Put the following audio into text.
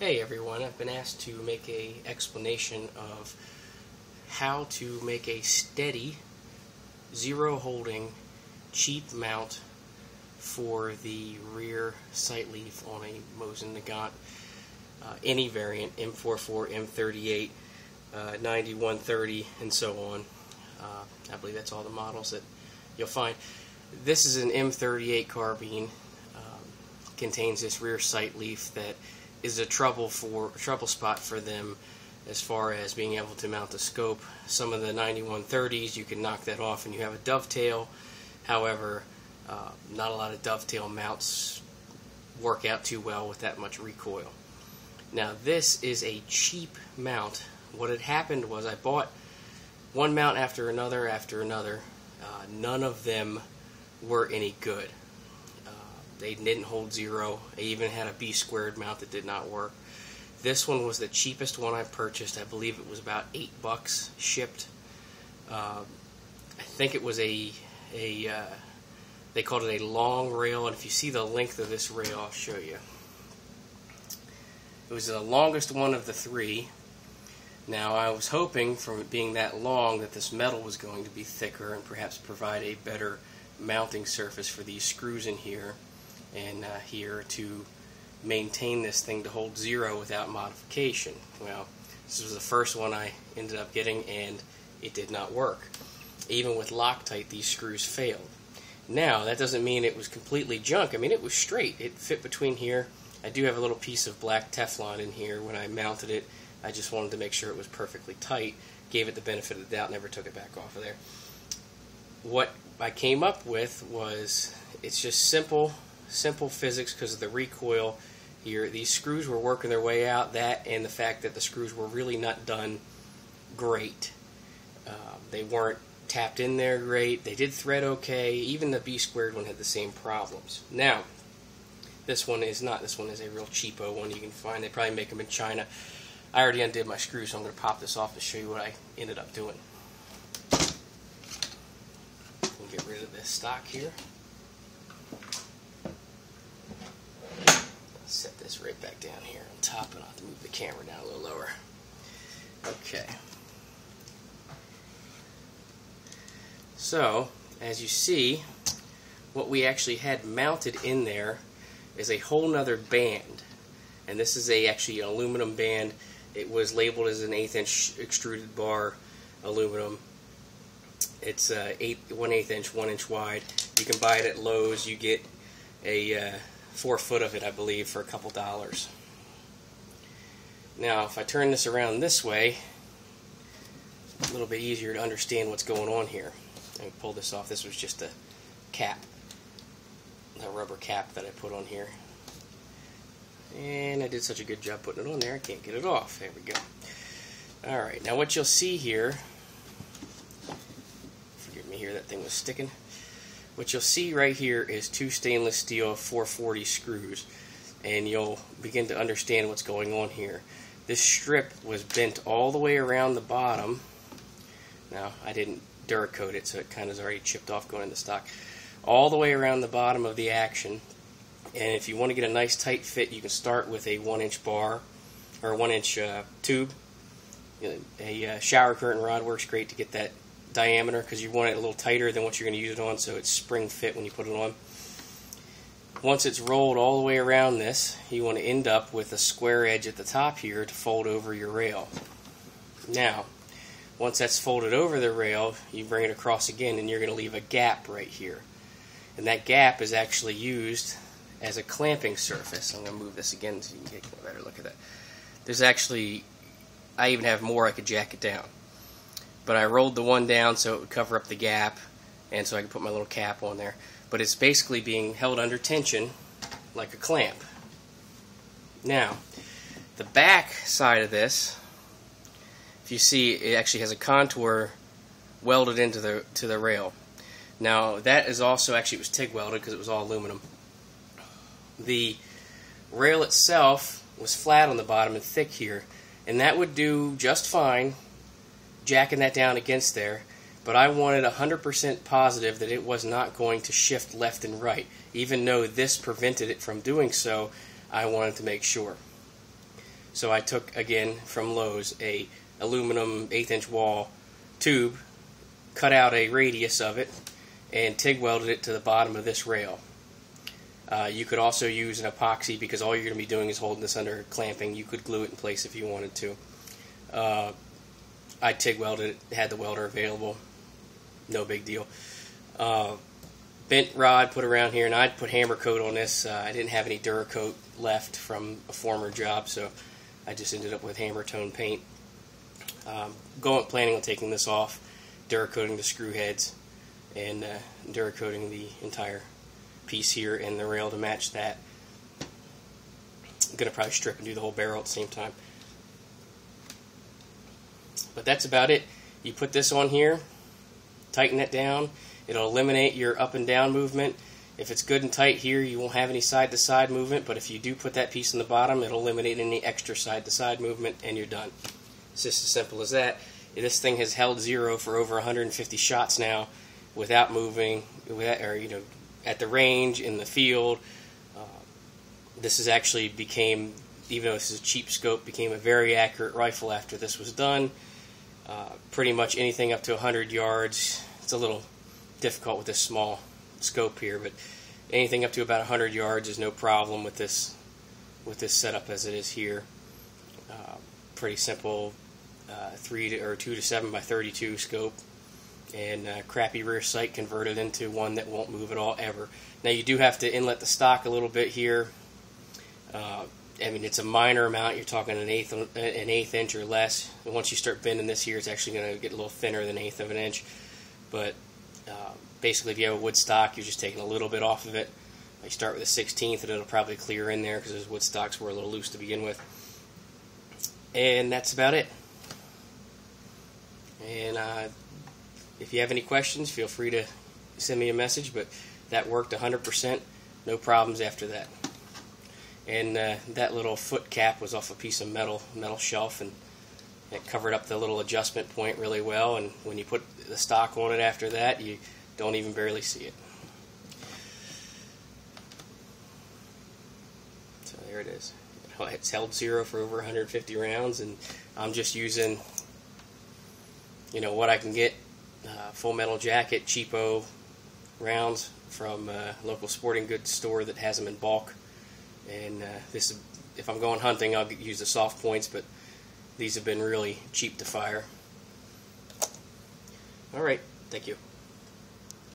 Hey everyone, I've been asked to make an explanation of how to make a steady, zero holding, cheap mount for the rear sight leaf on a Mosin Nagant any variant, M44, M38, 9130, and so on. I believe that's all the models that you'll find. This is an M38 carbine, contains this rear sight leaf that is a trouble spot for them as far as being able to mount the scope. Some of the 9130s you can knock that off and you have a dovetail. However, not a lot of dovetail mounts work out too well with that much recoil. Now this is a cheap mount. What had happened was I bought one mount after another. None of them were any good. They didn't hold zero. I even had a B squared mount that did not work. This one was the cheapest one I purchased. I believe it was about $8 shipped. I think it was they called it a long rail, and if you see the length of this rail, I'll show you. It was the longest one of the three. Now I was hoping, from it being that long, that this metal was going to be thicker and perhaps provide a better mounting surface for these screws in here and here to maintain this thing to hold zero without modification. Well, this was the first one I ended up getting, and it did not work. Even with Loctite, these screws failed. Now, that doesn't mean it was completely junk. I mean, it was straight. It fit between here. I do have a little piece of black Teflon in here. When I mounted it, I just wanted to make sure it was perfectly tight. Gave it the benefit of the doubt, never took it back off of there. What I came up with was, it's just simple physics because of the recoil here. These screws were working their way out, that and the fact that the screws were really not done great. They weren't tapped in there great. They did thread okay. Even the B squared one had the same problems. Now, this one is not. This one is a real cheapo one you can find. They probably make them in China. I already undid my screws, so I'm going to pop this off to show you what I ended up doing. We'll get rid of this stock here. Set this right back down here on top, and I'll have to move the camera down a little lower. Okay. So, as you see, what we actually had mounted in there is a whole nother band. And this is actually an aluminum band. It was labeled as an 1/8 inch extruded bar aluminum. It's 1/8 inch, 1 inch wide. You can buy it at Lowe's. You get a 4 foot of it, I believe, for a couple dollars. Now, if I turn this around this way, a little bit easier to understand what's going on here. Let me pull this off. This was just a cap, a rubber cap that I put on here. And I did such a good job putting it on there, I can't get it off. There we go. Alright, now what you'll see here, forgive me here, that thing was sticking. What you'll see right here is two stainless steel 440 screws, and you'll begin to understand what's going on here. This strip was bent all the way around the bottom. Now, I didn't Duracoat it, so it kind of is already chipped off going into stock. All the way around the bottom of the action. And if you want to get a nice tight fit, you can start with a 1 inch bar, or a 1 inch tube. A shower curtain rod works great to get that diameter, because you want it a little tighter than what you're going to use it on, so it's spring fit when you put it on. Once it's rolled all the way around this, you want to end up with a square edge at the top here to fold over your rail. Now, once that's folded over the rail, you bring it across again, and you're going to leave a gap right here. And that gap is actually used as a clamping surface. I'm going to move this again so you can get a better look at that. There's actually, I even have more I could jack it down. But I rolled the one down so it would cover up the gap, and so I could put my little cap on there. But it's basically being held under tension like a clamp. Now, the back side of this, if you see, it actually has a contour welded into the rail. Now, that is also, actually it was TIG welded because it was all aluminum. The rail itself was flat on the bottom and thick here, and that would do just fine jacking that down against there, but I wanted 100% positive that it was not going to shift left and right. Even though this prevented it from doing so, I wanted to make sure. So I took, again, from Lowe's, a aluminum 1/8" wall tube, cut out a radius of it, and TIG welded it to the bottom of this rail. You could also use an epoxy, because all you're going to be doing is holding this under clamping. You could glue it in place if you wanted to. I TIG welded it, had the welder available, no big deal. Bent rod put around here, and I'd put hammer coat on this. I didn't have any Duracoat left from a former job, so I just ended up with hammer tone paint. Planning on taking this off, Duracoating the screw heads, and Duracoating the entire piece here and the rail to match that. I'm going to probably strip and do the whole barrel at the same time. But that's about it. You put this on here, tighten it down. It'll eliminate your up and down movement. If it's good and tight here, you won't have any side-to-side movement, but if you do put that piece in the bottom, it'll eliminate any extra side-to-side movement, and you're done. It's just as simple as that. This thing has held zero for over 150 shots now without moving, at the range, in the field. This has actually became, even though this is a cheap scope, became a very accurate rifle after this was done. Pretty much anything up to 100 yards. It's a little difficult with this small scope here, but anything up to about 100 yards is no problem with this setup as it is here. Pretty simple 2 to 7 by 32 scope, and crappy rear sight converted into one that won't move at all ever. Now you do have to inlet the stock a little bit here. I mean, it's a minor amount. You're talking an eighth inch or less. And once you start bending this here, it's actually going to get a little thinner than 1/8 of an inch. But basically, if you have a wood stock, you're just taking a little bit off of it. You start with a 1/16, and it'll probably clear in there because those wood stocks were a little loose to begin with. And that's about it. And if you have any questions, feel free to send me a message. But that worked 100%. No problems after that. And that little foot cap was off a piece of metal shelf, and it covered up the little adjustment point really well. And when you put the stock on it after that, you don't even barely see it. So there it is. It's held zero for over 150 rounds, and I'm just using, what I can get. Full metal jacket, cheapo rounds from a local sporting goods store that has them in bulk. And if I'm going hunting, I'll use the soft points, but these have been really cheap to fire. All right, thank you.